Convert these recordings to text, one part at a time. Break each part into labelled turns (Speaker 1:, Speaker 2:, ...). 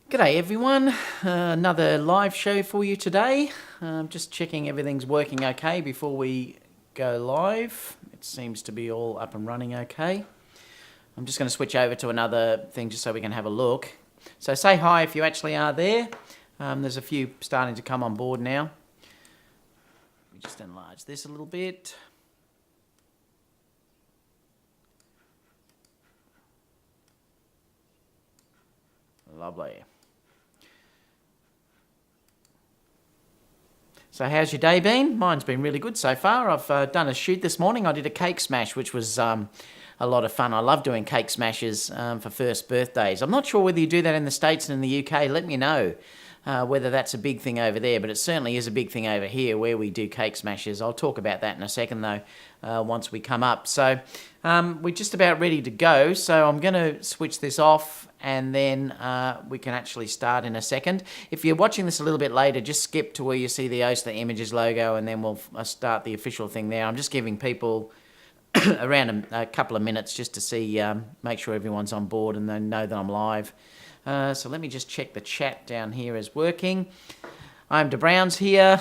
Speaker 1: G'day everyone, another live show for you today. Just checking everything's working okay before we go live. It seems to be all up and running okay. I'm just going to switch over to another thing just so we can have a look. So say hi if you actually are there. There's a few starting to come on board now. We just enlarge this a little bit. Lovely. So how's your day been? Mine's been really good so far. I've done a shoot this morning. I did a cake smash, which was a lot of fun. I love doing cake smashes for first birthdays. I'm not sure whether you do that in the States and in the UK. Let me know whether that's a big thing over there, but it certainly is a big thing over here where we do cake smashes. I'll talk about that in a second though, once we come up. So we're just about ready to go. So I'm going to switch this off and then we can actually start in a second. If you're watching this a little bit later, just skip to where you see the Eisa Images logo and then we'll start the official thing there. I'm just giving people around a couple of minutes just to see, make sure everyone's on board and they know that I'm live. So let me just check the chat down here is working. I'm DeBrown's here.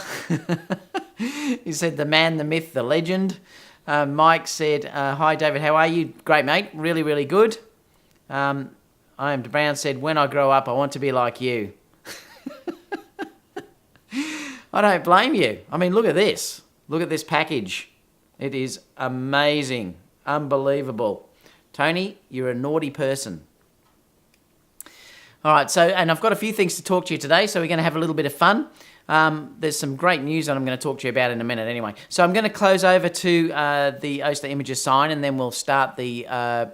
Speaker 1: He said the man, the myth, the legend. Mike said, hi David, how are you? Great mate, really, really good. I am DeBrown said, when I grow up, I want to be like you. I don't blame you. I mean, look at this. Look at this package. It is amazing. Unbelievable. Tony, you're a naughty person. All right, so, and I've got a few things to talk to you today, so we're going to have a little bit of fun. There's some great news that I'm going to talk to you about in a minute anyway. So I'm going to close over to the Eisa Images sign, and then we'll start the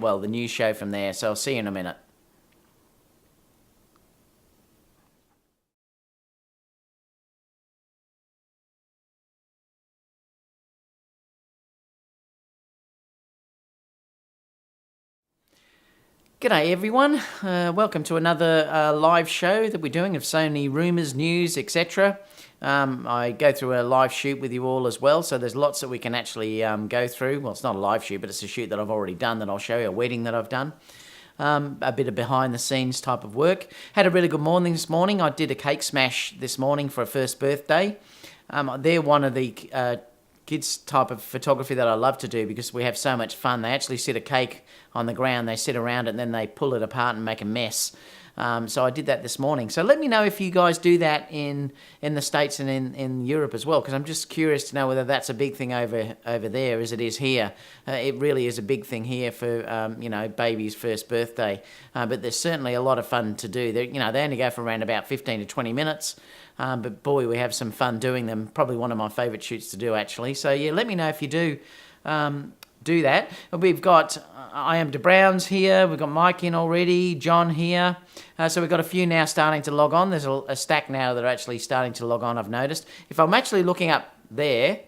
Speaker 1: news show from there. So I'll see you in a minute. G'day everyone, welcome to another live show that we're doing of Sony Rumours, news, etc. I go through a live shoot with you all as well, so there's lots that we can actually go through. Well, it's not a live shoot, but it's a shoot that I've already done that I'll show you, a wedding that I've done. A bit of behind the scenes type of work. Had a really good morning this morning. I did a cake smash this morning for a first birthday. They're one of the kids type of photography that I love to do because we have so much fun. They actually sit a cake on the ground, they sit around it and then they pull it apart and make a mess. So I did that this morning. So let me know if you guys do that in the States and in Europe as well, because I'm just curious to know whether that's a big thing over there as it is here. It really is a big thing here for baby's first birthday. But there's certainly a lot of fun to do. They only go for around about 15 to 20 minutes. But boy, we have some fun doing them. Probably one of my favourite shoots to do actually. So yeah, let me know if you do that. We've got I am DeBrown's here. We've got Mike in already. John here. So we've got a few now starting to log on. There's a stack now that are actually starting to log on, I've noticed. If I'm actually looking up there,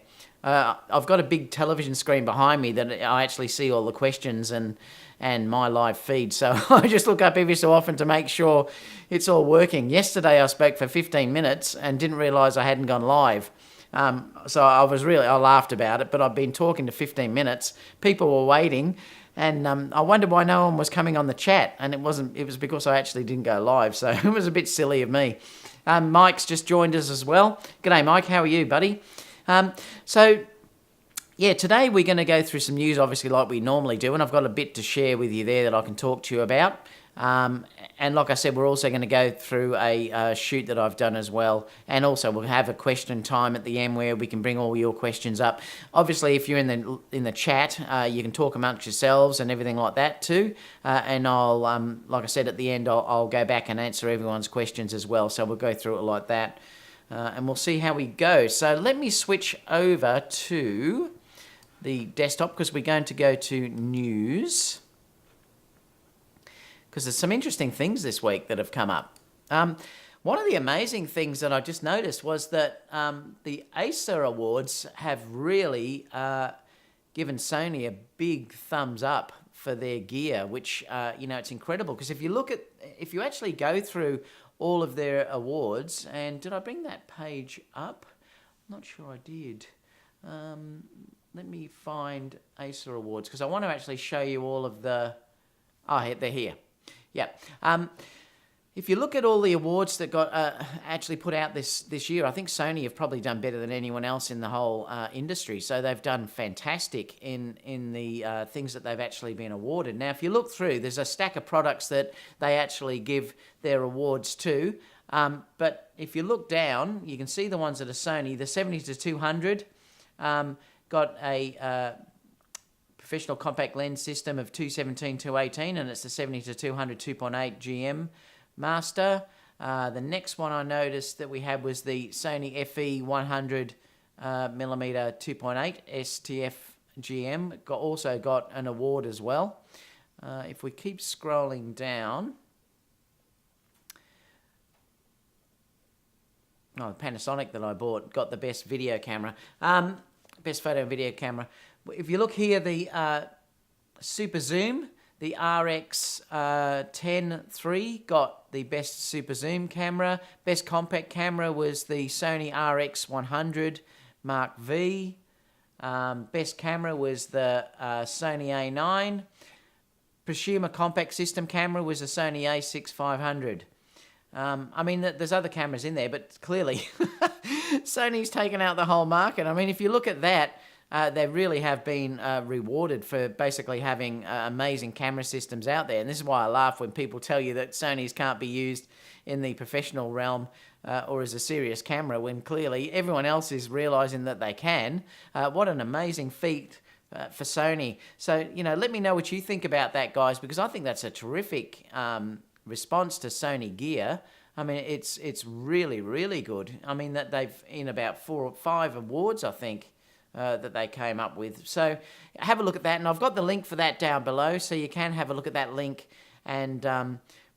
Speaker 1: I've got a big television screen behind me that I actually see all the questions and my live feed. So I just look up every so often to make sure it's all working. Yesterday I spoke for 15 minutes and didn't realise I hadn't gone live. So I laughed about it, but I've been talking to 15 minutes. People were waiting, and I wondered why no one was coming on the chat, and it was because I actually didn't go live, so it was a bit silly of me. Mike's just joined us as well. G'day, Mike. How are you, buddy? Yeah, today we're going to go through some news, obviously, like we normally do, and I've got a bit to share with you there that I can talk to you about. And like I said, we're also going to go through a shoot that I've done as well, and also we'll have a question time at the end where we can bring all your questions up. Obviously, if you're in the chat, you can talk amongst yourselves and everything like that too. And I'll, like I said, at the end, I'll go back and answer everyone's questions as well. So we'll go through it like that, and we'll see how we go. So let me switch over to the desktop because we're going to go to news, because there's some interesting things this week that have come up. One of the amazing things that I just noticed was that the Eisa Awards have really given Sony a big thumbs up for their gear, which, it's incredible. Because if you actually go through all of their awards, and did I bring that page up? I'm not sure I did. Let me find Eisa Awards, because I want to actually show you all of the... Oh, they're here. Yeah. If you look at all the awards that got actually put out this year, I think Sony have probably done better than anyone else in the whole industry. So they've done fantastic in the things that they've actually been awarded. Now, if you look through, there's a stack of products that they actually give their awards to. But if you look down, you can see the ones that are Sony. The 70-200 got a professional compact lens system of 217-218, and it's the 70-200 2.8 GM Master. The next one I noticed that we had was the Sony FE 100 millimeter 2.8 STF GM. Also got an award as well. If we keep scrolling down, the Panasonic that I bought got the best video camera, best photo and video camera. If you look here, the Super Zoom, the RX 10 III got the best super zoom camera. Best compact camera was the Sony RX 100 Mark V. Best camera was the Sony A9. Prosumer compact system camera was the Sony A6 500. I mean, there's other cameras in there, but clearly Sony's taken out the whole market. I mean, if you look at that, they really have been rewarded for basically having amazing camera systems out there. And this is why I laugh when people tell you that Sonys can't be used in the professional realm or as a serious camera, when clearly everyone else is realizing that they can. What an amazing feat for Sony. So, let me know what you think about that, guys, because I think that's a terrific response to Sony gear. I mean, it's really, really good. I mean, that they've in about 4 or 5 awards, I think, that they came up with. So have a look at that, and I've got the link for that down below, so you can have a look at that link and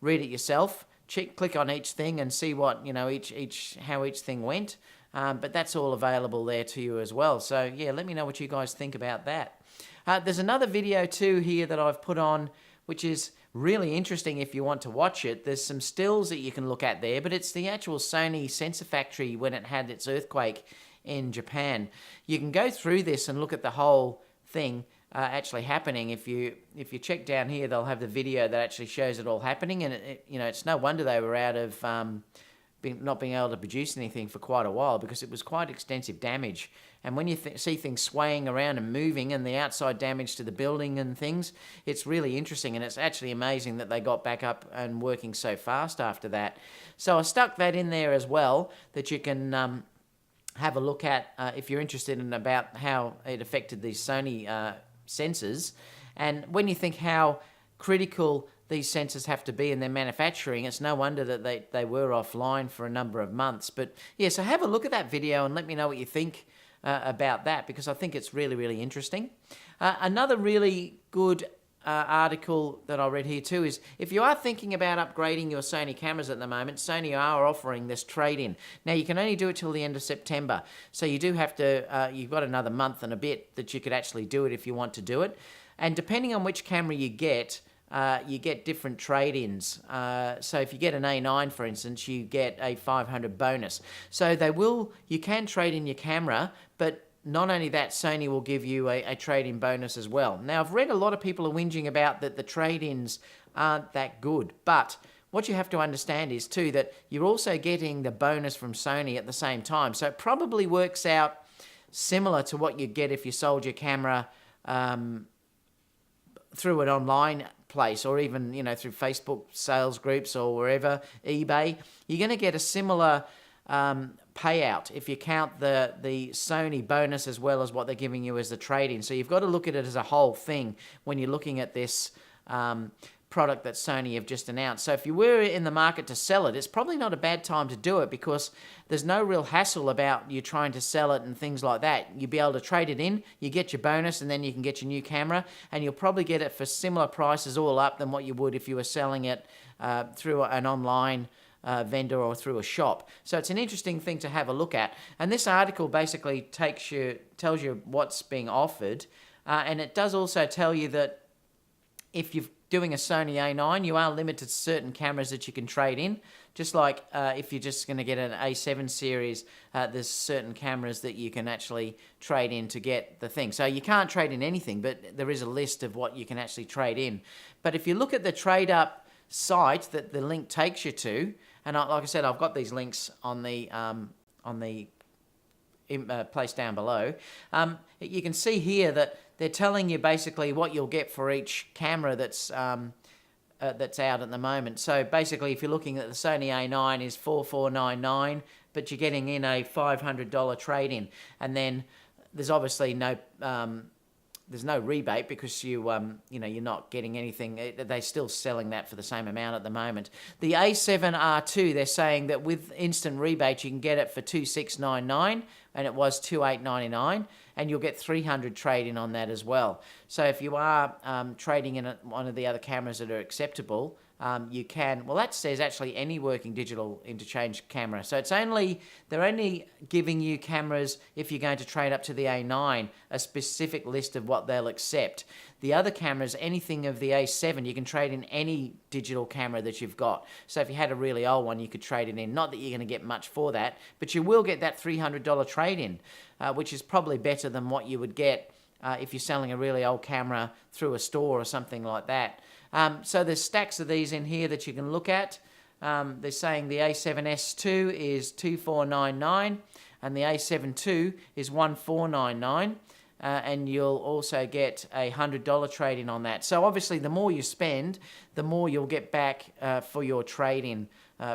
Speaker 1: read it yourself. Click on each thing and see what how each thing went. But that's all available there to you as well. So yeah, let me know what you guys think about that. There's another video too here that I've put on, which is really interesting if you want to watch it. There's some stills that you can look at there, but it's the actual Sony Sensor factory when it had its earthquake in Japan. You can go through this and look at the whole thing actually happening. If you check down here, they'll have the video that actually shows it all happening, and it's no wonder they were out of not being able to produce anything for quite a while, because it was quite extensive damage. And when you see things swaying around and moving and the outside damage to the building and things, it's really interesting, and it's actually amazing that they got back up and working so fast after that. So I stuck that in there as well, that you can have a look at if you're interested in about how it affected these Sony sensors. And when you think how critical these sensors have to be in their manufacturing, it's no wonder that they were offline for a number of months. But yeah, so have a look at that video and let me know what you think about that, because I think it's really, really interesting. Another really good article that I read here too is, if you are thinking about upgrading your Sony cameras at the moment, Sony are offering this trade-in. Now, you can only do it till the end of September, so you do have to, you've got another month and a bit that you could actually do it if you want to do it. And depending on which camera you get different trade-ins. So if you get an A9, for instance, you get a 500 bonus. So you can trade in your camera, but not only that, Sony will give you a trade-in bonus as well. Now, I've read a lot of people are whinging about that the trade-ins aren't that good, but what you have to understand is too that you're also getting the bonus from Sony at the same time. So it probably works out similar to what you'd get if you sold your camera through an online place, or even through Facebook sales groups or wherever, eBay. You're going to get a similar payout if you count the Sony bonus as well as what they're giving you as the trade-in. So you've got to look at it as a whole thing when you're looking at this product that Sony have just announced. So if you were in the market to sell it, it's probably not a bad time to do it, because there's no real hassle about you trying to sell it and things like that. You'll be able to trade it in, you get your bonus, and then you can get your new camera, and you'll probably get it for similar prices all up than what you would if you were selling it through an online vendor or through a shop. So it's an interesting thing to have a look at. And this article basically tells you what's being offered, and it does also tell you that if you're doing a Sony A9, you are limited to certain cameras that you can trade in. Just like if you're just going to get an A7 series, there's certain cameras that you can actually trade in to get the thing. So you can't trade in anything, but there is a list of what you can actually trade in. But if you look at the trade up site that the link takes you to, and like I said, I've got these links on the place down below. You can see here that they're telling you basically what you'll get for each camera that's out at the moment. So basically, if you're looking at the Sony A9 is $4,499, but you're getting in a $500 trade-in, and then there's obviously no rebate because you're not getting anything. They're still selling that for the same amount at the moment. The A7R2, they're saying that with instant rebate you can get it for $2,699, and it was $2,899, and you'll get $300 trade-in on that as well. So if you are trading in one of the other cameras that are acceptable, you can. Well, that says actually any working digital interchange camera. So they're only giving you cameras if you're going to trade up to the A9, a specific list of what they'll accept. The other cameras, anything of the A7, you can trade in any digital camera that you've got. So if you had a really old one, you could trade it in. Not that you're going to get much for that, but you will get that $300 trade-in, which is probably better than what you would get if you're selling a really old camera through a store or something like that. So there's stacks of these in here that you can look at. They're saying the A7S2 is $2,499 and the A7 II is $1,499. And you'll also get a $100 trade-in on that. So obviously the more you spend, the more you'll get back for your trade-in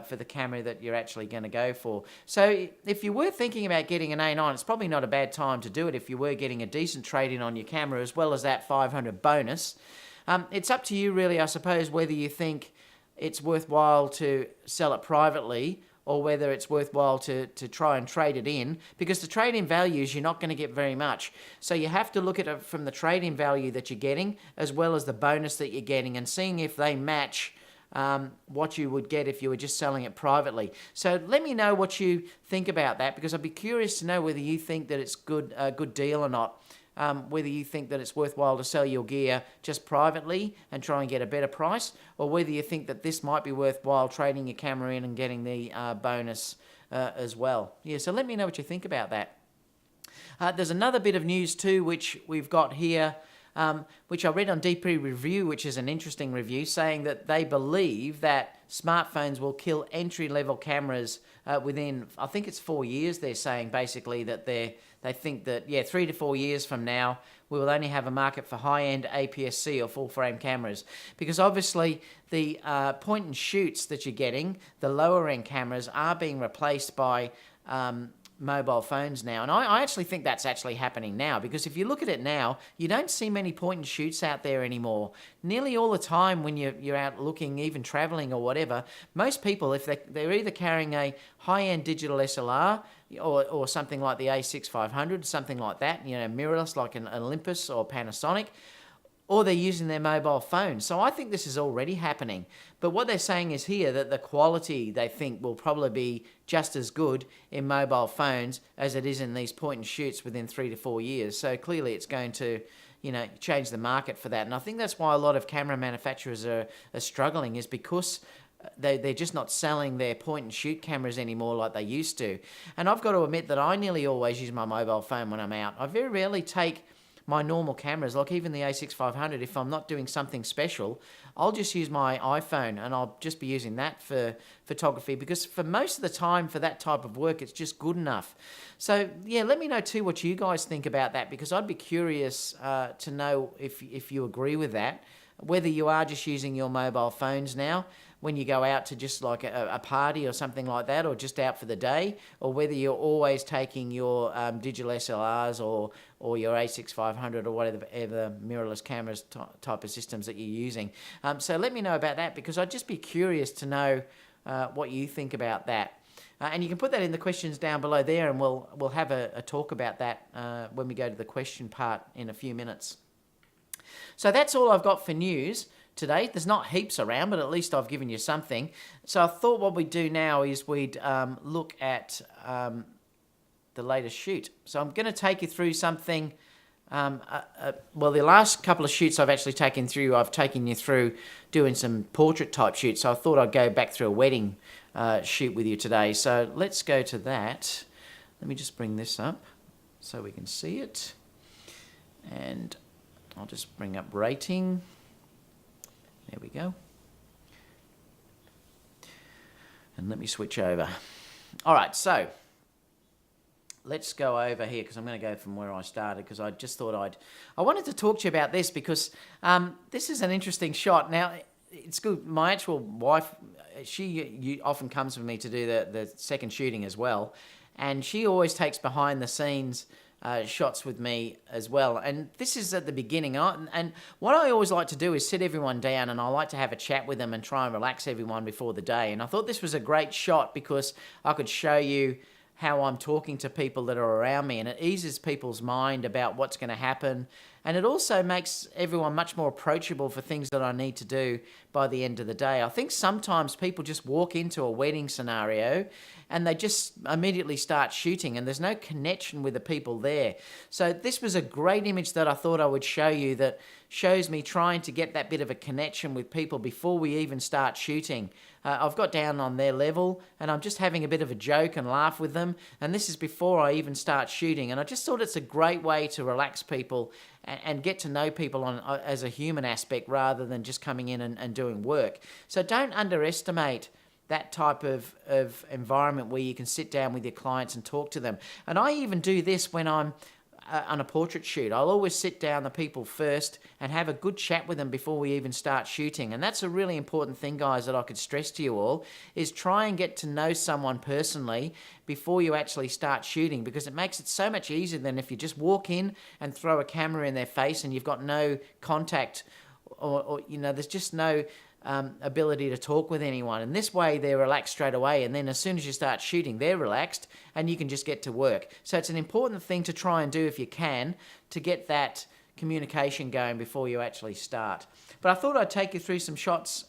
Speaker 1: for the camera that you're actually going to go for. So if you were thinking about getting an A9, it's probably not a bad time to do it if you were getting a decent trade-in on your camera as well as that $500 bonus. It's up to you really, I suppose, whether you think it's worthwhile to sell it privately or whether it's worthwhile to try and trade it in, because the trade-in values, you're not going to get very much. So you have to look at it from the trade-in value that you're getting as well as the bonus that you're getting and seeing if they match what you would get if you were just selling it privately. So let me know what you think about that, because I'd be curious to know whether you think that it's a good deal or not. Whether you think that it's worthwhile to sell your gear just privately and try and get a better price, or whether you think that this might be worthwhile trading your camera in and getting the bonus as well. Yeah, so let me know what you think about that. There's another bit of news too, which we've got here, which I read on DP Review, which is an interesting review, saying that they believe that smartphones will kill entry-level cameras within, I think it's 4 years. They're saying basically that they think that, 3 to 4 years from now, we will only have a market for high-end APS-C or full-frame cameras. Because obviously the point-and-shoots that you're getting, the lower-end cameras, are being replaced by mobile phones now. And I actually think that's actually happening now, because if you look at it now, you don't see many point-and-shoots out there anymore. Nearly all the time when you're out looking, even traveling or whatever, most people, if they're either carrying a high-end digital SLR or something like the A6500, something like that, mirrorless like an Olympus or Panasonic, or they're using their mobile phone. So I think this is already happening. But what they're saying is here that the quality, they think, will probably be just as good in mobile phones as it is in these point-and-shoots within 3 to 4 years. So clearly it's going to, change the market for that. And I think that's why a lot of camera manufacturers are struggling, is because they're just not selling their point-and-shoot cameras anymore like they used to. And I've got to admit that I nearly always use my mobile phone when I'm out. I very rarely take my normal cameras, like even the A6500, if I'm not doing something special, I'll just use my iPhone and I'll just be using that for photography, because for most of the time for that type of work, it's just good enough. So yeah, let me know too what you guys think about that, because I'd be curious to know if you agree with that, whether you are just using your mobile phones now when you go out to just like a party or something like that, or just out for the day, or whether you're always taking your digital SLRs or your A6500 or whatever mirrorless cameras type of systems that you're using. So let me know about that, because I'd just be curious to know what you think about that. And you can put that in the questions down below there, and we'll have a talk about that when we go to the question part in a few minutes. So that's all I've got for news today. There's not heaps around, but at least I've given you something. So I thought what we'd do now is we'd look at the latest shoot. So I'm going to take you through something. Well, the last couple of shoots I've actually taken through, I've taken you through doing some portrait type shoots. So I thought I'd go back through a wedding shoot with you today. So let's go to that. Let me just bring this up so we can see it. And I'll just bring up rating. There we go. And let me switch over. All right, so let's go over here because I'm going to go from where I started because I just thought I wanted to talk to you about this because this is an interesting shot. Now, it's good. My actual wife, she often comes with me to do the second shooting as well, and she always takes behind the scenes shots with me as well. And this is at the beginning. And what I always like to do is sit everyone down and I like to have a chat with them and try and relax everyone before the day. And I thought this was a great shot because I could show you how I'm talking to people that are around me, and it eases people's mind about what's going to happen, and it also makes everyone much more approachable for things that I need to do by the end of the day. I think sometimes people just walk into a wedding scenario and they just immediately start shooting and there's no connection with the people there. So this was a great image that I thought I would show you that shows me trying to get that bit of a connection with people before we even start shooting. I've got down on their level and I'm just having a bit of a joke and laugh with them, and this is before I even start shooting, and I just thought it's a great way to relax people and get to know people as a human aspect rather than just coming in and doing work. So don't underestimate that type of environment where you can sit down with your clients and talk to them. And I even do this when I'm on a portrait shoot. I'll always sit down the people first and have a good chat with them before we even start shooting. And that's a really important thing, guys, that I could stress to you all, is try and get to know someone personally before you actually start shooting, because it makes it so much easier than if you just walk in and throw a camera in their face and you've got no contact or there's just no ability to talk with anyone. And this way they're relaxed straight away, and then as soon as you start shooting they're relaxed and you can just get to work. So it's an important thing to try and do if you can, to get that communication going before you actually start. But I thought I'd take you through some shots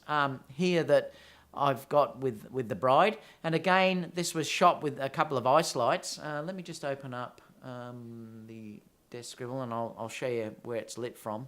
Speaker 1: here that I've got with the bride. And again, this was shot with a couple of ice lights. Let me just open up the desk scribble and I'll show you where it's lit from.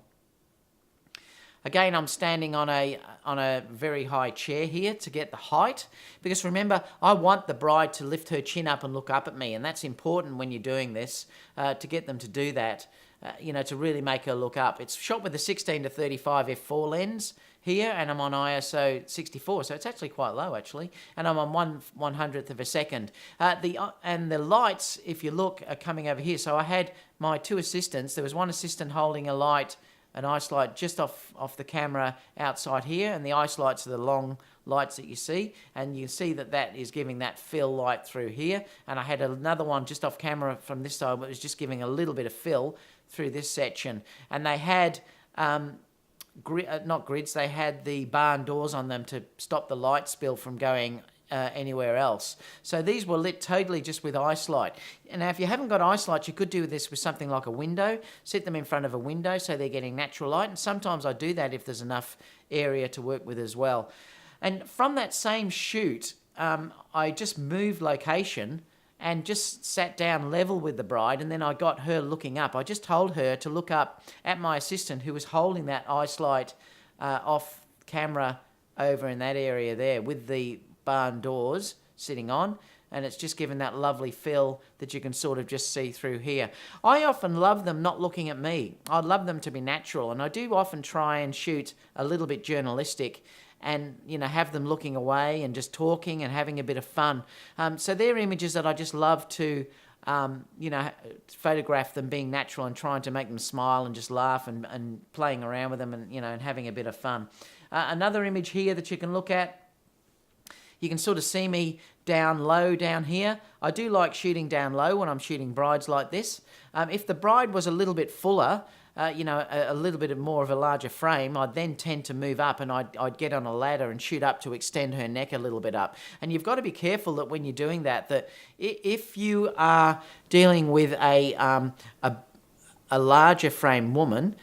Speaker 1: Again, I'm standing on a very high chair here to get the height, because remember, I want the bride to lift her chin up and look up at me, and that's important when you're doing this, to get them to do that, to really make her look up. It's shot with a 16 to 35 f4 lens here, and I'm on ISO 64, so it's actually quite low actually, and I'm on 1/100th of a second. The lights, if you look, are coming over here. So I had my two assistants. There was one assistant holding an ice light just off the camera outside here, and the ice lights are the long lights that you see, and you see that is giving that fill light through here. And I had another one just off camera from this side, but it was just giving a little bit of fill through this section. And they had not grids, they had the barn doors on them to stop the light spill from going anywhere else. So these were lit totally just with ice light. And now if you haven't got ice light, you could do this with something like a window. Sit them in front of a window so they're getting natural light. And sometimes I do that if there's enough area to work with as well. And from that same shoot, I just moved location and just sat down level with the bride, and then I got her looking up. I just told her to look up at my assistant who was holding that ice light off camera over in that area there with the barn doors sitting on, and it's just given that lovely fill that you can sort of just see through here. I often love them not looking at me. I'd love them to be natural, and I do often try and shoot a little bit journalistic and have them looking away and just talking and having a bit of fun. So they're images that I just love to photograph them being natural and trying to make them smile and just laugh and playing around with them and having a bit of fun. Another image here that you can look at, you can sort of see me down low down here. I do like shooting down low when I'm shooting brides like this. If the bride was a little bit fuller, a little bit more of a larger frame, I'd then tend to move up and I'd get on a ladder and shoot up to extend her neck a little bit up. And you've got to be careful that when you're doing that if you are dealing with a larger frame woman,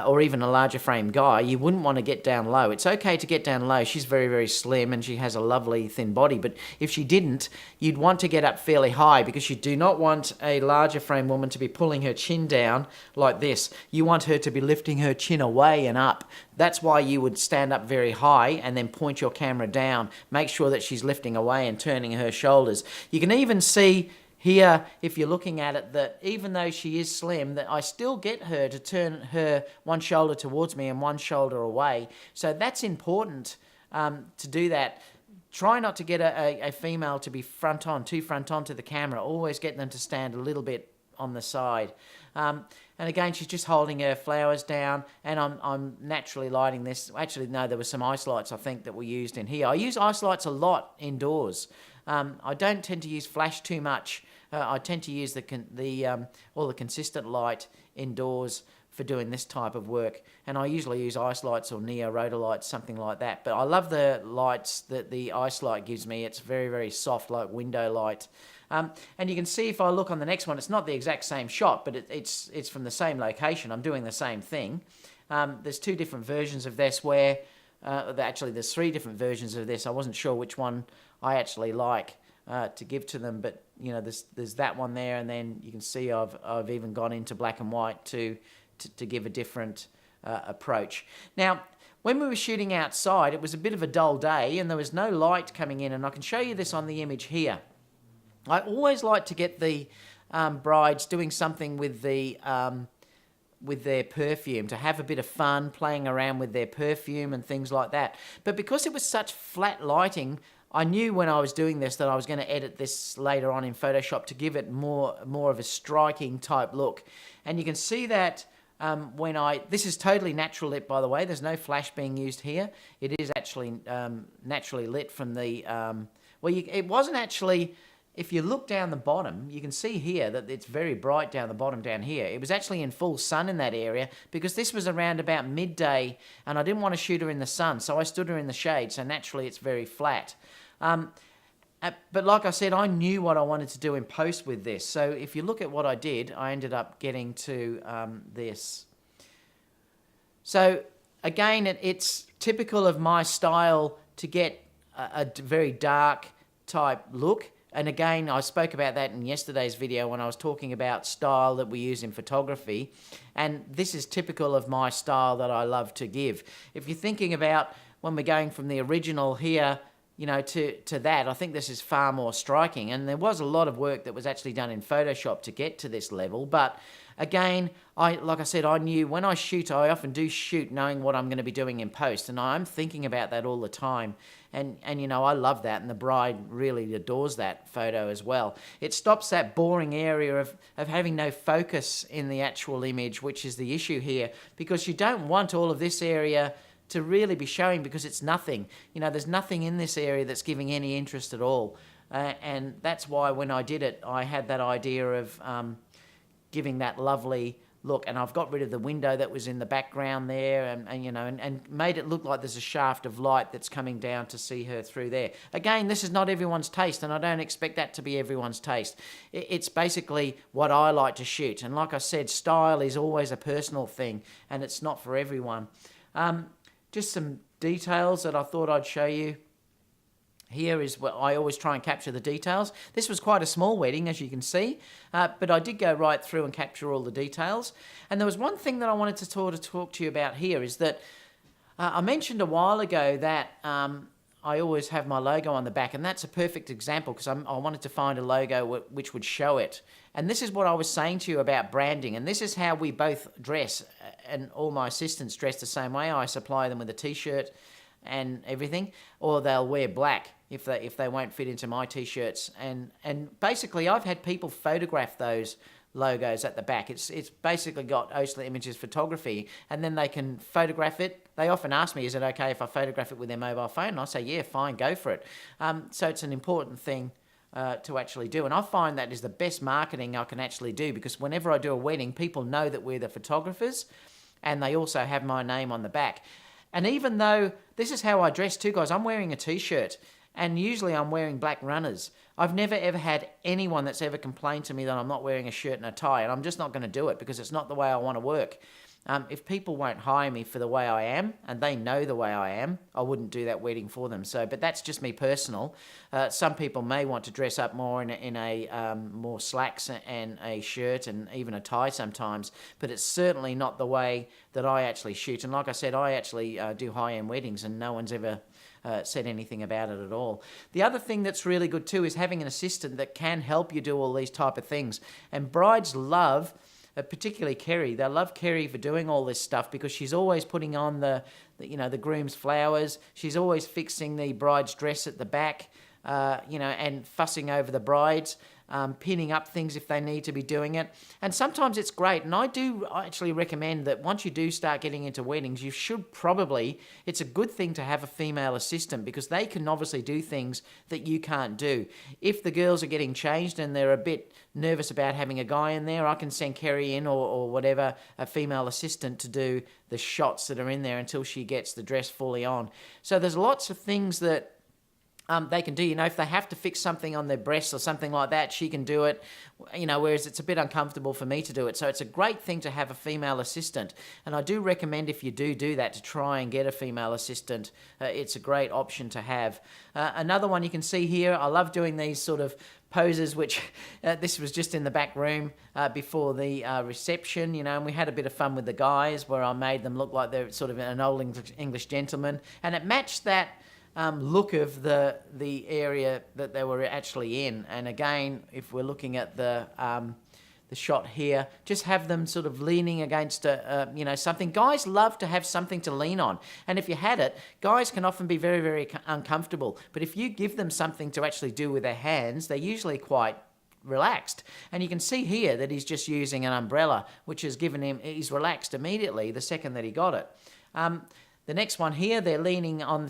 Speaker 1: or even a larger frame guy, you wouldn't want to get down low. It's okay to get down low. She's very, very slim and she has a lovely thin body. But if she didn't, you'd want to get up fairly high, because you do not want a larger frame woman to be pulling her chin down like this. You want her to be lifting her chin away and up. That's why you would stand up very high and then point your camera down. Make sure that she's lifting away and turning her shoulders. You can even see here, if you're looking at it, that even though she is slim, that I still get her to turn her one shoulder towards me and one shoulder away. So that's important to do that. try not to get a female to be too front on to the camera. Always get them to stand a little bit on the side. And again, she's just holding her flowers down, and I'm naturally lighting this. Actually, no, there were some ice lights, I think, that were used in here. I use ice lights a lot indoors. I don't tend to use flash too much. I tend to use the consistent light indoors for doing this type of work, and I usually use ice lights or neo rotor lights, something like that. But I love the lights that the ice light gives me. It's very, very soft, like window light. And you can see if I look on the next one, it's not the exact same shot, but it's from the same location. I'm doing the same thing. There's two different versions of this where, actually there's three different versions of this. I wasn't sure which one I actually like to give to them, but you know, there's that one there, and then you can see I've even gone into black and white to give a different approach. Now, when we were shooting outside, it was a bit of a dull day, and there was no light coming in, and I can show you this on the image here. I always like to get the brides doing something with their perfume, to have a bit of fun playing around with their perfume and things like that. But because it was such flat lighting, I knew when I was doing this that I was going to edit this later on in Photoshop to give it more of a striking type look. And you can see that this is totally natural lit, by the way. There's no flash being used here. It is actually naturally lit from the... it wasn't actually... If you look down the bottom, you can see here that it's very bright down the bottom down here. It was actually in full sun in that area because this was around about midday, and I didn't want to shoot her in the sun, so I stood her in the shade, so naturally it's very flat. But like I said, I knew what I wanted to do in post with this. So if you look at what I did, I ended up getting to this. So again, it's typical of my style to get a very dark type look. And again, I spoke about that in yesterday's video when I was talking about style that we use in photography. And this is typical of my style that I love to give. If you're thinking about when we're going from the original here, you know, to that, I think this is far more striking. And there was a lot of work that was actually done in Photoshop to get to this level. But again, like I said, I knew when I shoot, I often do shoot knowing what I'm going to be doing in post. And I'm thinking about that all the time. And you know, I love that. And the bride really adores that photo as well. It stops that boring area of having no focus in the actual image, which is the issue here. Because you don't want all of this area to really be showing, because it's nothing. You know, there's nothing in this area that's giving any interest at all. And that's why when I did it, I had that idea of giving that lovely look. And I've got rid of the window that was in the background there, and you know, and made it look like there's a shaft of light that's coming down to see her through there. Again, this is not everyone's taste, and I don't expect that to be everyone's taste. It's basically what I like to shoot. And like I said, style is always a personal thing, and it's not for everyone. Just some details that I thought I'd show you. Here is what I always try and capture the details. This was quite a small wedding, as you can see, but I did go right through and capture all the details. And there was one thing that I wanted to talk to you about here, is that I mentioned a while ago that I always have my logo on the back, and that's a perfect example because I wanted to find a logo which would show it. And this is what I was saying to you about branding, and this is how we both dress, and all my assistants dress the same way. I supply them with a t-shirt and everything, or they'll wear black if they won't fit into my t-shirts. And basically I've had people photograph those logos at the back. It's basically got Oastler Images photography, and then they can photograph it. They often ask me, is it okay if I photograph it with their mobile phone? And I say, yeah, fine, go for it. So it's an important thing to actually do. And I find that is the best marketing I can actually do, because whenever I do a wedding, people know that we're the photographers, and they also have my name on the back. And even though this is how I dress too, guys, I'm wearing a t-shirt, and usually I'm wearing black runners. I've never ever had anyone that's ever complained to me that I'm not wearing a shirt and a tie, and I'm just not going to do it because it's not the way I want to work. If people won't hire me for the way I am, and they know the way I am, I wouldn't do that wedding for them. So, but that's just me personal. Some people may want to dress up more in a more slacks and a shirt and even a tie sometimes, but it's certainly not the way that I actually shoot. And like I said, I actually do high-end weddings, and no one's ever said anything about it at all. The other thing that's really good too is having an assistant that can help you do all these type of things. And brides love particularly Kerry. They love Kerry for doing all this stuff because she's always putting on the groom's flowers. She's always fixing the bride's dress at the back, and fussing over the brides. Pinning up things if they need to be doing it. And sometimes it's great. And I do actually recommend that once you do start getting into weddings, you should probably, it's a good thing to have a female assistant because they can obviously do things that you can't do. If the girls are getting changed and they're a bit nervous about having a guy in there, I can send Kerry in or whatever, a female assistant to do the shots that are in there until she gets the dress fully on. So there's lots of things that they can do. If they have to fix something on their breasts or something like that, she can do it, whereas it's a bit uncomfortable for me to do it. So it's a great thing to have a female assistant. And I do recommend if you do that to try and get a female assistant. It's a great option to have. Another one you can see here, I love doing these sort of poses, which this was just in the back room before the reception, and we had a bit of fun with the guys where I made them look like they're sort of an old English gentleman. And it matched that look of the area that they were actually in. And again, if we're looking at the shot here, just have them sort of leaning against something. Guys love to have something to lean on, and if you had it, guys can often be very, very uncomfortable. But if you give them something to actually do with their hands, they're usually quite relaxed. And you can see here that he's just using an umbrella, which has given him, he's relaxed immediately the second that he got it. The next one here, they're leaning on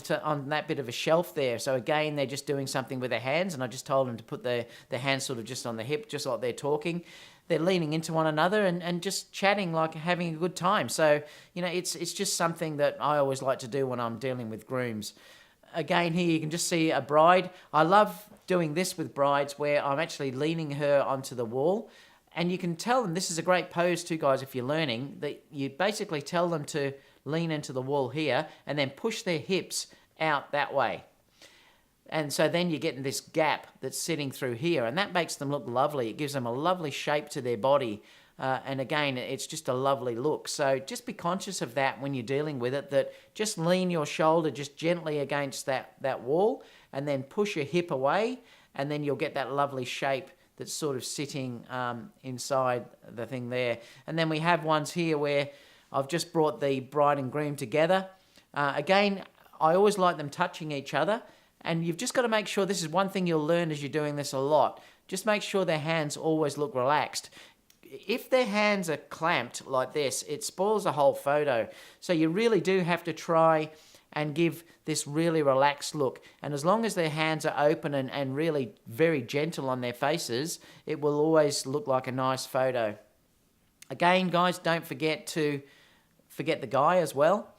Speaker 1: that bit of a shelf there. So again, they're just doing something with their hands, and I just told them to put their hands sort of just on the hip, just like they're talking. They're leaning into one another and just chatting, like having a good time. So, it's just something that I always like to do when I'm dealing with grooms. Again, here you can just see a bride. I love doing this with brides where I'm actually leaning her onto the wall. And you can tell them, this is a great pose too, guys, if you're learning, that you basically tell them to lean into the wall here and then push their hips out that way. And so then you're getting this gap that's sitting through here, and that makes them look lovely. It gives them a lovely shape to their body. And again, it's just a lovely look. So just be conscious of that when you're dealing with it, that just lean your shoulder just gently against that wall and then push your hip away, and then you'll get that lovely shape that's sort of sitting inside the thing there. And then we have ones here where I've just brought the bride and groom together. Again, I always like them touching each other, and you've just got to make sure, this is one thing you'll learn as you're doing this a lot, just make sure their hands always look relaxed. If their hands are clamped like this, it spoils the whole photo. So you really do have to try and give this really relaxed look. And as long as their hands are open and really very gentle on their faces, it will always look like a nice photo. Again, guys, don't forget the guy as well.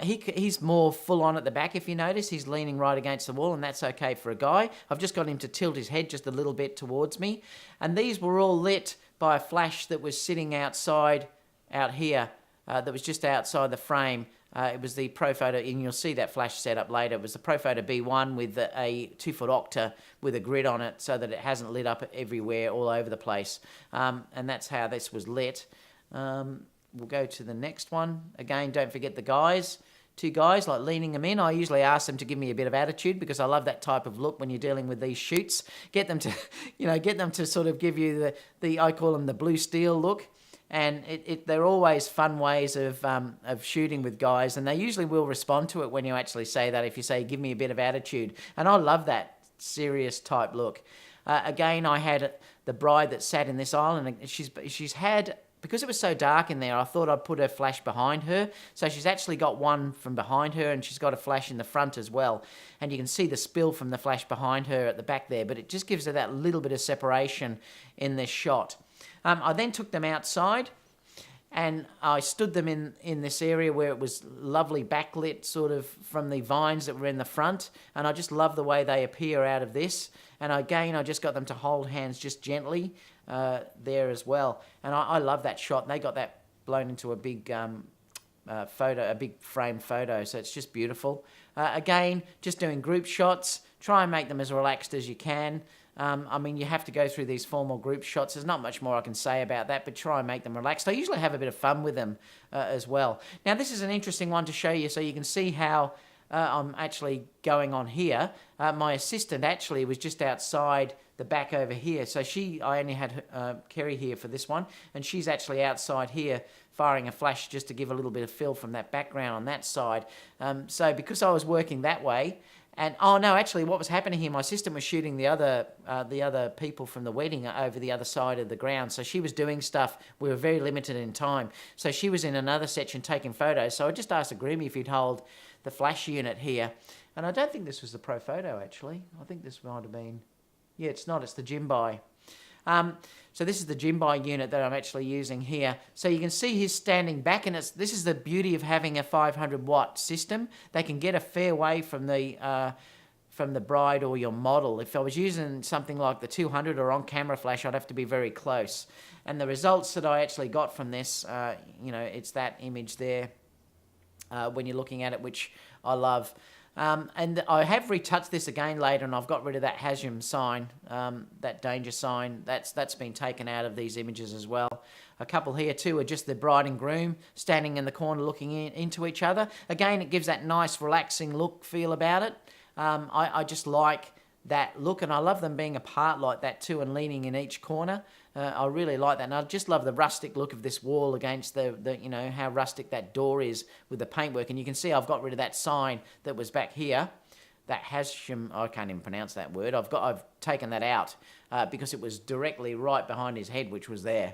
Speaker 1: He's more full on at the back, if you notice. He's leaning right against the wall, and that's okay for a guy. I've just got him to tilt his head just a little bit towards me. And these were all lit by a flash that was sitting outside out here, that was just outside the frame. It was the Profoto, and you'll see that flash setup later. It was the Profoto B1 with a 2-foot octa with a grid on it so that it hasn't lit up everywhere all over the place. And that's how this was lit. We'll go to the next one. Again, don't forget the guys. Two guys, like leaning them in. I usually ask them to give me a bit of attitude because I love that type of look when you're dealing with these shoots. Get them to, sort of give you the I call them the blue steel look. And they're always fun ways of shooting with guys, and they usually will respond to it when you actually say that, if you say, give me a bit of attitude. And I love that serious type look. Again, I had the bride that sat in this aisle, and she's had, because it was so dark in there, I thought I'd put her flash behind her. So she's actually got one from behind her, and she's got a flash in the front as well. And you can see the spill from the flash behind her at the back there, but it just gives her that little bit of separation in this shot. I then took them outside, and I stood them in this area where it was lovely backlit sort of from the vines that were in the front, and I just love the way they appear out of this. And again, I just got them to hold hands just gently there as well. And I love that shot, and they got that blown into a big photo, a big frame photo, so it's just beautiful. Again, just doing group shots, try and make them as relaxed as you can. I mean, you have to go through these formal group shots. There's not much more I can say about that, but try and make them relaxed. I usually have a bit of fun with them as well. Now, this is an interesting one to show you so you can see how I'm actually going on here. My assistant actually was just outside the back over here. So I only had Kerry here for this one, and she's actually outside here firing a flash just to give a little bit of fill from that background on that side. So because I was working that way, and oh no, actually what was happening here, my assistant was shooting the other people from the wedding over the other side of the ground. So she was doing stuff. We were very limited in time. So she was in another section taking photos. So I just asked the groomie if he'd hold the flash unit here. And I don't think this was the Pro Photo actually. I think this might have been, yeah, it's not, it's the Jimbai. So this is the Jimbai unit that I'm actually using here. So you can see he's standing back, and this is the beauty of having a 500 watt system. They can get a fair way from the bride or your model. If I was using something like the 200 or on camera flash, I'd have to be very close. And the results that I actually got from this, it's that image there when you're looking at it, which I love. And I have retouched this again later, and I've got rid of that Hasium sign, that danger sign. That's been taken out of these images as well. A couple here too are just the bride and groom standing in the corner looking into each other. Again, it gives that nice relaxing feel about it. I just like that look, and I love them being apart like that too and leaning in each corner. I really like that, and I just love the rustic look of this wall against the how rustic that door is with the paintwork. And you can see I've got rid of that sign that was back here, that Hasium, I can't even pronounce that word. I've taken that out because it was directly right behind his head, which was there.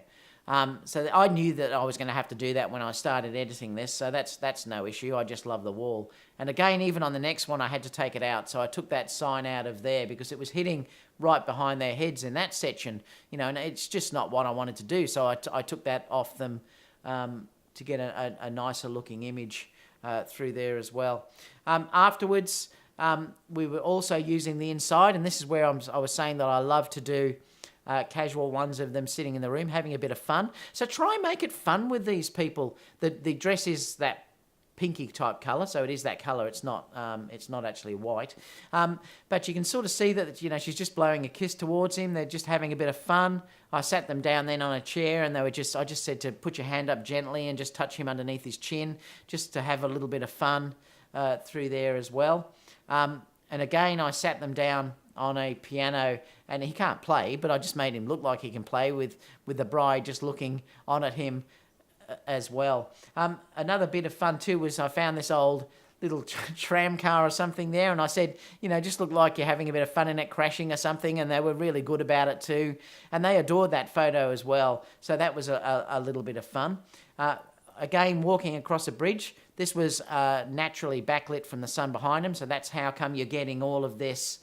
Speaker 1: So I knew that I was going to have to do that when I started editing this, so that's no issue. I just love the wall. And again, even on the next one, I had to take it out. So I took that sign out of there because it was hitting right behind their heads in that section, and it's just not what I wanted to do. So I took that off them to get a nicer looking image through there as well. Afterwards, we were also using the inside, and this is where I was saying that I love to do casual ones of them sitting in the room having a bit of fun. So try and make it fun with these people. The dress is that pinky type colour, so it is that colour. It's not actually white, but you can sort of see that she's just blowing a kiss towards him. They're just having a bit of fun. I sat them down then on a chair, and I just said to put your hand up gently and just touch him underneath his chin, just to have a little bit of fun through there as well. And again, I sat them down on a piano, and he can't play, but I just made him look like he can play with the bride just looking on at him as well. Another bit of fun too was I found this old little tram car or something there, and I said, just look like you're having a bit of fun in it crashing or something, and they were really good about it too, and they adored that photo as well. So that was a little bit of fun. Again, walking across a bridge. This was naturally backlit from the sun behind them, so that's how come you're getting all of this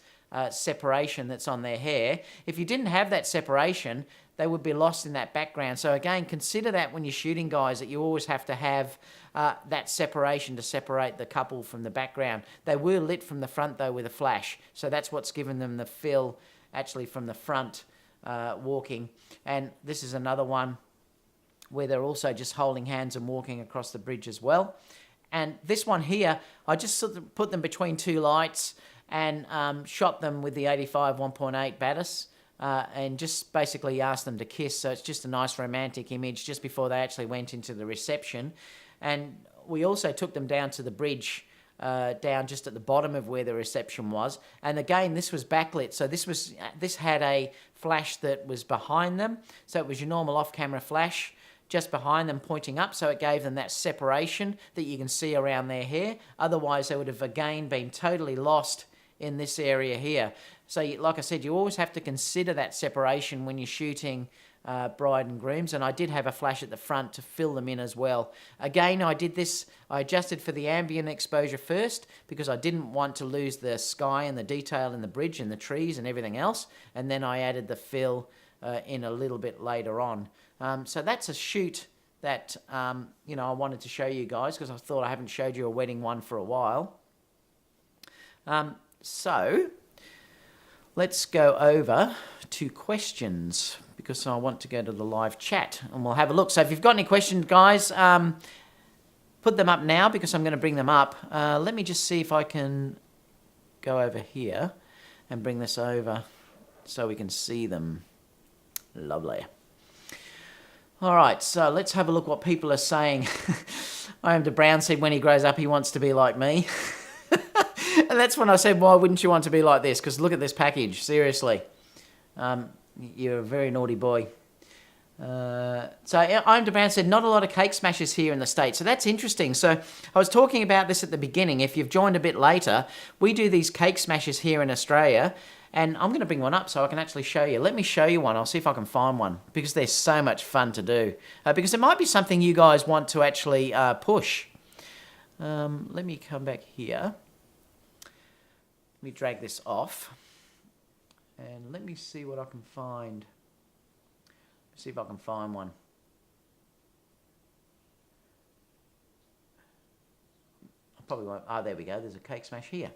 Speaker 1: separation that's on their hair. If you didn't have that separation, they would be lost in that background. So again, consider that when you're shooting, guys, that you always have to have that separation to separate the couple from the background. They were lit from the front though with a flash, so that's what's given them the fill actually from the front walking. And this is another one where they're also just holding hands and walking across the bridge as well. And this one here, I just sort of put them between two lights and shot them with the 85 1.8 Batis and just basically asked them to kiss. So it's just a nice romantic image just before they actually went into the reception. And we also took them down to the bridge, down just at the bottom of where the reception was. And again, this was backlit. So this had a flash that was behind them. So it was your normal off-camera flash just behind them pointing up, so it gave them that separation that you can see around their hair. Otherwise, they would have again been totally lost in this area here. So like I said, you always have to consider that separation when you're shooting bride and grooms, and I did have a flash at the front to fill them in as well. Again, I adjusted for the ambient exposure first because I didn't want to lose the sky and the detail in the bridge and the trees and everything else, and then I added the fill in a little bit later on. So that's a shoot that I wanted to show you guys because I thought I haven't showed you a wedding one for a while. So let's go over to questions because I want to go to the live chat and we'll have a look. So if you've got any questions, guys, put them up now because I'm going to bring them up. Let me just see if I can go over here and bring this over so we can see them. Lovely. All right, so let's have a look what people are saying. I am to Brown said when he grows up he wants to be like me. And that's when I said, why wouldn't you want to be like this? Because look at this package, seriously. You're a very naughty boy. So I'm Demand said, not a lot of cake smashers here in the States. So that's interesting. So I was talking about this at the beginning. If you've joined a bit later, we do these cake smashers here in Australia. And I'm going to bring one up so I can actually show you. Let me show you one. I'll see if I can find one because they're so much fun to do. Because it might be something you guys want to actually push. Let me come back here. Let me drag this off. And let me see what I can find. See if I can find one. I probably won't. Oh, there we go. There's a cake smash here.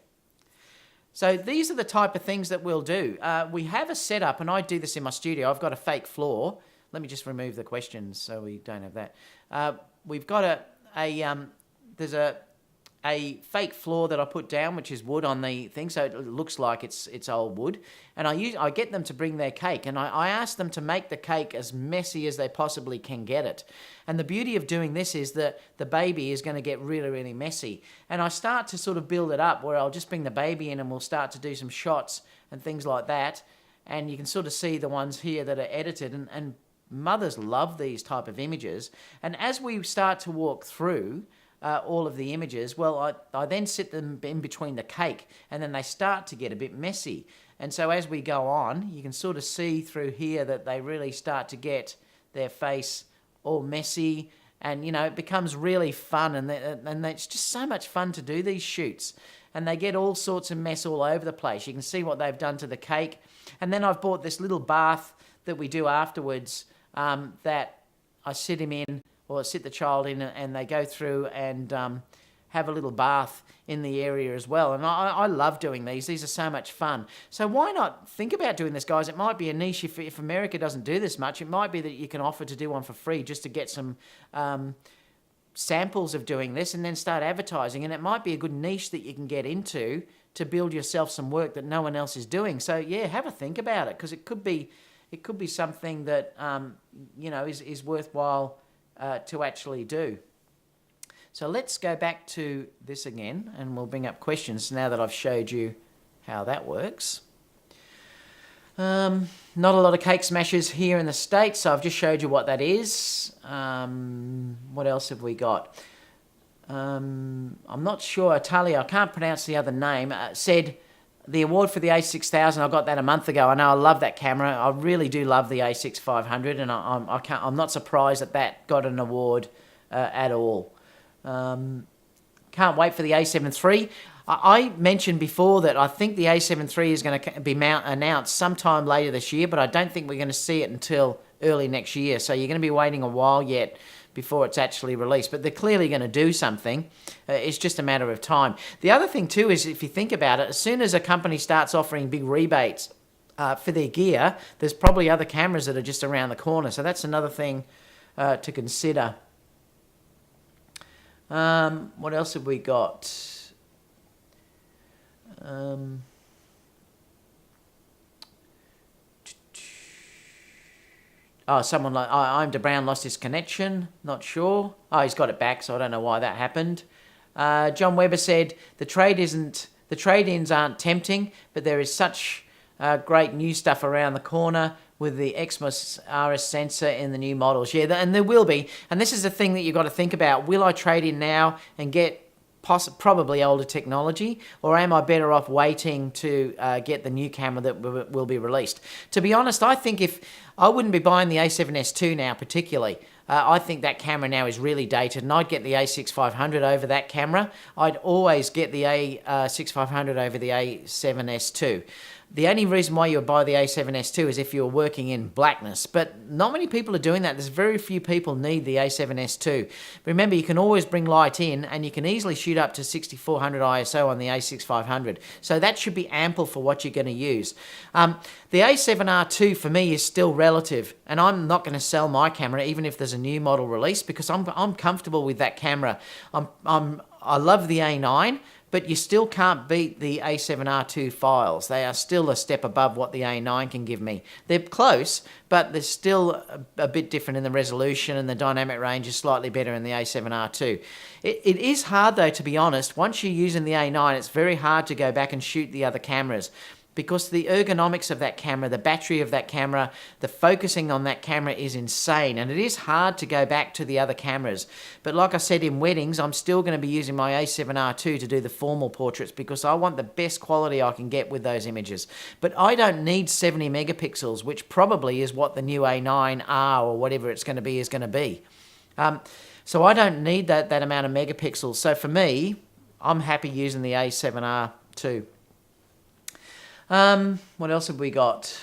Speaker 1: So these are the type of things that we'll do. We have a setup, and I do this in my studio. I've got a fake floor. Let me just remove the questions so we don't have that. We've got there's a fake floor that I put down, which is wood on the thing, so it looks like it's old wood. And I get them to bring their cake, and I ask them to make the cake as messy as they possibly can get it. And the beauty of doing this is that the baby is going to get really, really messy. And I start to sort of build it up where I'll just bring the baby in and we'll start to do some shots and things like that. And you can sort of see the ones here that are edited, and mothers love these type of images. And as we start to walk through all of the images, well, I then sit them in between the cake, and then they start to get a bit messy. And so as we go on, you can sort of see through here that they really start to get their face all messy, and, you know, it becomes really fun, and it's just so much fun to do these shoots. And they get all sorts of mess all over the place. You can see what they've done to the cake. And then I've bought this little bath that we do afterwards that I sit him in, or sit the child in, and they go through and have a little bath in the area as well. And I love doing these. These are so much fun. So why not think about doing this, guys? It might be a niche if America doesn't do this much. It might be that you can offer to do one for free just to get some samples of doing this and then start advertising. And it might be a good niche that you can get into to build yourself some work that no one else is doing. So yeah, have a think about it, because it could be something that you know, is worthwhile to actually do. So let's go back to this again, and we'll bring up questions now that I've showed you how that works. Not a lot of cake smashers here in the States, so I've just showed you what that is. What else have we got? I'm not sure. Talia, I can't pronounce the other name, said the award for the A6000, I got that a month ago. I know I love that camera. I really do love the A6500, and I'm not surprised that got an award at all. Can't wait for the A7 III. I mentioned before that I think the A7 III is going to be announced sometime later this year, but I don't think we're going to see it until early next year. So you're going to be waiting a while yet before it's actually released. But they're clearly going to do something. It's just a matter of time. The other thing too is, if you think about it, as soon as a company starts offering big rebates for their gear, there's probably other cameras that are just around the corner. So that's another thing to consider. What else have we got? Someone like I'm DeBrown lost his connection. Not sure. Oh, he's got it back, so I don't know why that happened. John Webber said the trade-ins aren't tempting, but there is such great new stuff around the corner with the Exmos RS sensor in the new models. Yeah, and there will be. And this is the thing that you've got to think about. Will I trade in now and get probably older technology, or am I better off waiting to get the new camera that will be released? To be honest, I think I wouldn't be buying the A7S II now particularly. I think that camera now is really dated, and I'd get the A6500 over that camera. I'd always get the A6500 over the A7S II. The only reason why you would buy the A7S II is if you're working in blackness, but not many people are doing that. There's very few people need the A7S II. Remember, you can always bring light in, and you can easily shoot up to 6400 ISO on the A6500. So that should be ample for what you're going to use. The A7R II for me is still relative, and I'm not going to sell my camera even if there's a new model release, because I'm comfortable with that camera. I love the A9, but you still can't beat the A7R2 files. They are still a step above what the A9 can give me. They're close, but they're still a bit different in the resolution, and the dynamic range is slightly better in the A7R2. It is hard, though, to be honest. Once you're using the A9, it's very hard to go back and shoot the other cameras, because the ergonomics of that camera, the battery of that camera, the focusing on that camera is insane, and it is hard to go back to the other cameras. But like I said, in weddings, I'm still going to be using my A7R2 to do the formal portraits, because I want the best quality I can get with those images. But I don't need 70 megapixels, which probably is what the new A9R or whatever it's going to be is going to be. So I don't need that amount of megapixels. So for me, I'm happy using the A7R2. What else have we got?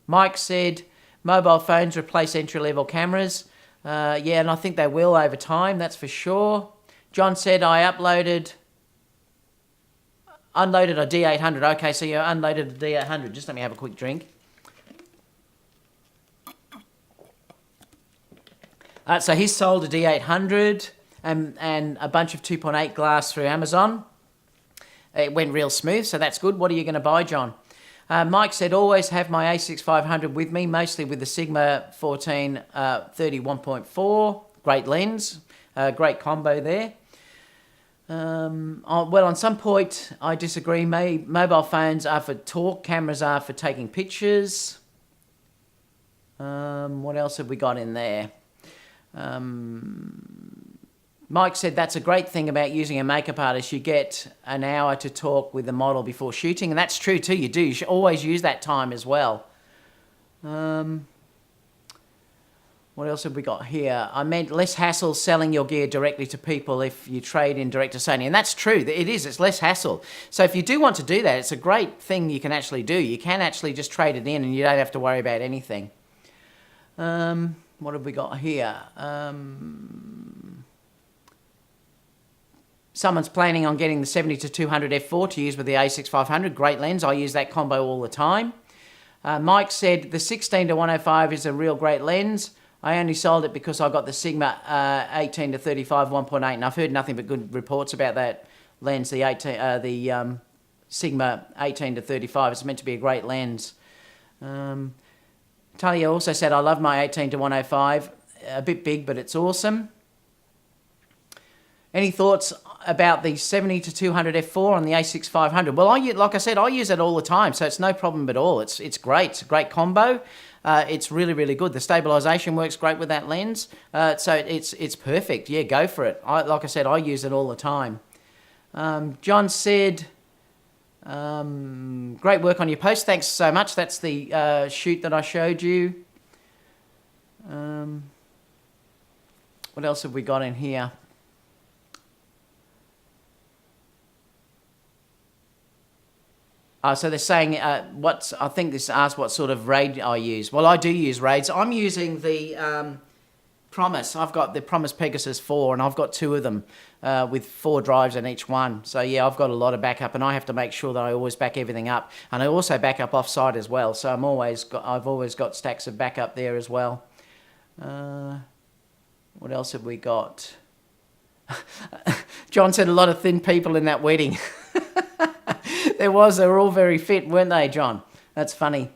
Speaker 1: Mike said mobile phones replace entry-level cameras. Yeah, and I think they will over time, that's for sure. John said I unloaded a D800. Okay, so you unloaded a D800. Just let me have a quick drink. So he's sold a D800 and a bunch of 2.8 glass through Amazon. It went real smooth, so that's good. What are you going to buy, John? Mike said, always have my A6500 with me, mostly with the Sigma 14 31.4. Great lens, great combo there. Well, on some point, I disagree. Mobile phones are for talk, cameras are for taking pictures. What else have we got in there? Mike said that's a great thing about using a makeup artist. You get an hour to talk with the model before shooting, and that's true too. You do. You should always use that time as well. What else have we got here? I meant less hassle selling your gear directly to people if you trade in direct to Sony, and that's true. It is. It's less hassle. So if you do want to do that, it's a great thing you can actually do. You can actually just trade it in, and you don't have to worry about anything. What have we got here? Someone's planning on getting the 70-200 f4 to use with the A6500. Great lens. I use that combo all the time. Mike said the 16-105 is a real great lens. I only sold it because I got the Sigma 18-35 1.8, and I've heard nothing but good reports about that lens. The Sigma 18-35. It's meant to be a great lens. Talia also said, I love my 18-105. A bit big, but it's awesome. Any thoughts about the 70-200 f4 on the A6500? Well, like I said, I use it all the time, so it's no problem at all. It's great. It's a great combo. It's really, really good. The stabilization works great with that lens, so it's perfect. Yeah, go for it. Like I said, I use it all the time. John said, great work on your post. Thanks so much. That's the shoot that I showed you. What else have we got in here? So they're saying, I think this asked what sort of RAID I use. Well, I do use RAIDs. I'm using the Promise. I've got the Promise Pegasus 4, and I've got 2 of them with 4 drives in each one. So yeah, I've got a lot of backup, and I have to make sure that I always back everything up. And I also back up off-site as well. So I've always got stacks of backup there as well. What else have we got? John said a lot of thin people in that wedding. They were all very fit, weren't they, John? That's funny.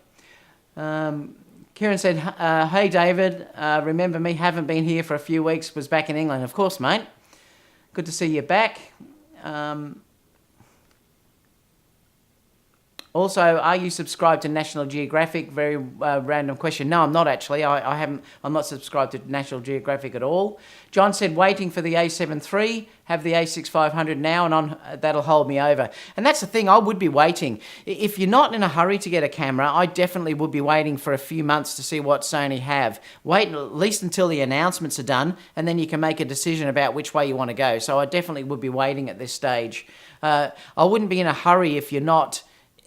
Speaker 1: Kieran said, hey, David, remember me? Haven't been here for a few weeks, was back in England. Of course, mate. Good to see you back. Also, are you subscribed to National Geographic? Very random question. No, I'm not actually. I'm not subscribed to National Geographic at all. John said, waiting for the A7 III, have the A6500 now, and that'll hold me over. And that's the thing, I would be waiting. If you're not in a hurry to get a camera, I definitely would be waiting for a few months to see what Sony have. Wait at least until the announcements are done, and then you can make a decision about which way you want to go. So I definitely would be waiting at this stage. I wouldn't be in a hurry if you're not...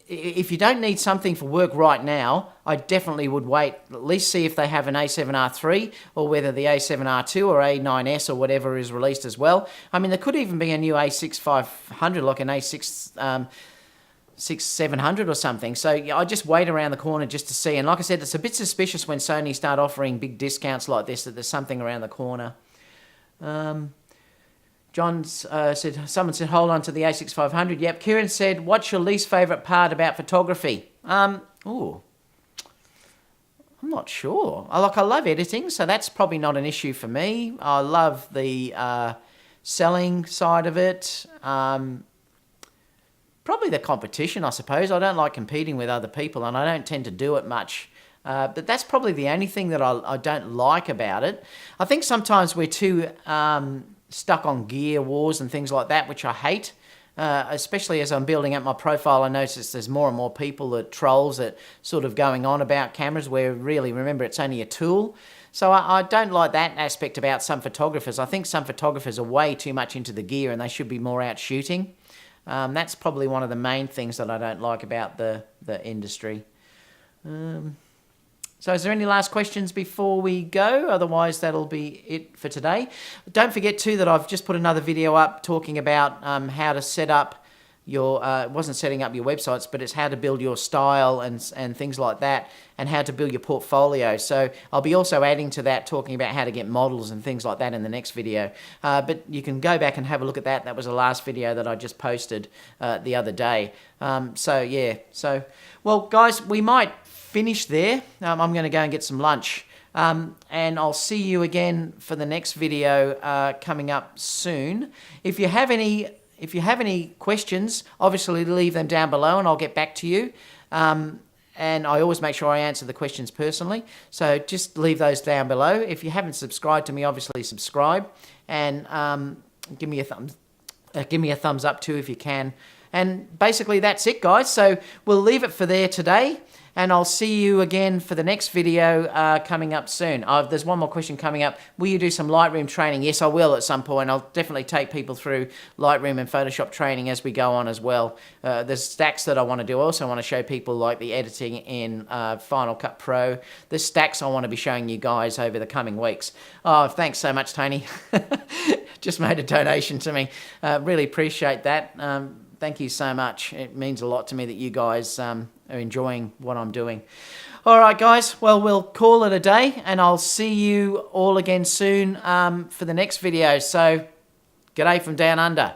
Speaker 1: If you don't need something for work right now, I definitely would wait, at least see if they have an A7R3 or whether the A7R2 or A9S or whatever is released as well. I mean, there could even be a new A6500, like an A6700 or something. So yeah, I just wait around the corner just to see. And like I said, it's a bit suspicious when Sony start offering big discounts like this, that there's something around the corner. John's said, someone said, hold on to the A6500. Yep. Kieran said, what's your least favourite part about photography? Ooh. I'm not sure. I love editing, so that's probably not an issue for me. I love the selling side of it. Probably the competition, I suppose. I don't like competing with other people, and I don't tend to do it much. But that's probably the only thing that I don't like about it. I think sometimes we're too stuck on gear wars and things like that, which I hate. Especially as I'm building up my profile, I notice there's more and more people that trolls that sort of going on about cameras where really, remember, it's only a tool. So I don't like that aspect about some photographers. I think some photographers are way too much into the gear and they should be more out shooting. That's probably one of the main things that I don't like about the industry. So is there any last questions before we go? Otherwise, that'll be it for today. Don't forget, too, that I've just put another video up talking about how to set up your... it wasn't setting up your websites, but it's how to build your style and things like that, and how to build your portfolio. So I'll be also adding to that, talking about how to get models and things like that in the next video. But you can go back and have a look at that. That was the last video that I just posted the other day. So, well, guys, we might finish there. I'm going to go and get some lunch. And I'll see you again for the next video coming up soon. If you have any questions, obviously leave them down below and I'll get back to you. And I always make sure I answer the questions personally. So just leave those down below. If you haven't subscribed to me, obviously subscribe, and give me a thumbs up too if you can. And basically that's it, guys. So we'll leave it for there today. And I'll see you again for the next video coming up soon. There's one more question coming up. Will you do some Lightroom training? Yes, I will at some point. I'll definitely take people through Lightroom and Photoshop training as we go on as well. There's stacks that I want to do. I also want to show people like the editing in Final Cut Pro. There's stacks I want to be showing you guys over the coming weeks. Oh, thanks so much, Tony. Just made a donation to me. Really appreciate that. Thank you so much. It means a lot to me that you guys are enjoying what I'm doing. All right, guys. Well, we'll call it a day, and I'll see you all again soon for the next video. So, g'day from down under.